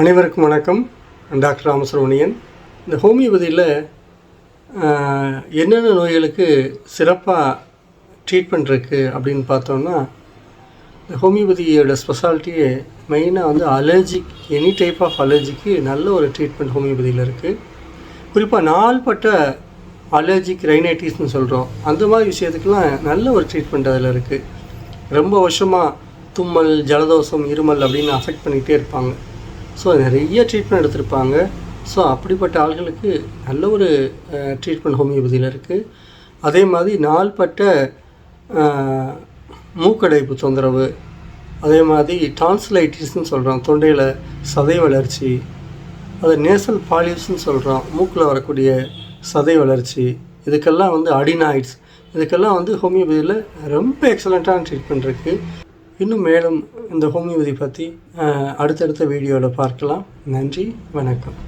அனைவருக்கும் வணக்கம். டாக்டர் ராமசுப்ரமணியன். இந்த ஹோமியோபதியில் என்னென்ன நோய்களுக்கு சிறப்பாக ட்ரீட்மெண்ட் இருக்குது அப்படின்னு பார்த்தோம்னா, இந்த ஹோமியோபதியோட ஸ்பெஷாலிட்டியே மெயினாக அலர்ஜிக், எனி டைப் ஆஃப் அலர்ஜிக்கு நல்ல ஒரு ட்ரீட்மெண்ட் ஹோமியோபதியில் இருக்குது. குறிப்பாக நாள்பட்ட அலர்ஜிக் ரைனைட்டிஸ்னு சொல்கிறோம், அந்த மாதிரி விஷயத்துக்கெலாம் நல்ல ஒரு ட்ரீட்மெண்ட் அதில் இருக்குது. ரொம்ப வருஷமாக தும்மல், ஜலதோஷம், இருமல் அப்படின்னு அஃபெக்ட் பண்ணிகிட்டே இருப்பாங்க. ஸோ நிறைய ட்ரீட்மெண்ட் எடுத்திருப்பாங்க. ஸோ அப்படிப்பட்ட ஆள்களுக்கு நல்ல ஒரு ட்ரீட்மெண்ட் ஹோமியோபதியில் இருக்குது. அதே மாதிரி நாள்பட்ட மூக்கடைப்பு தொந்தரவு, அதே மாதிரி டான்சிலைட்டிஸ்ன்னு சொல்கிறோம், தொண்டையில் சதை வளர்ச்சி, அது நேசல் பாலிப்ஸ்ன்னு சொல்கிறோம், மூக்கில் வரக்கூடிய சதை வளர்ச்சி, இதுக்கெல்லாம் அடினாய்ட்ஸ், இதுக்கெல்லாம் ஹோமியோபதியில் ரொம்ப எக்ஸலண்ட்டான ட்ரீட்மெண்ட் இருக்குது. இன்னும் மேலும் இந்த ஹோமியோபதி பற்றி அடுத்தடுத்த வீடியோவில் பார்க்கலாம். நன்றி, வணக்கம்.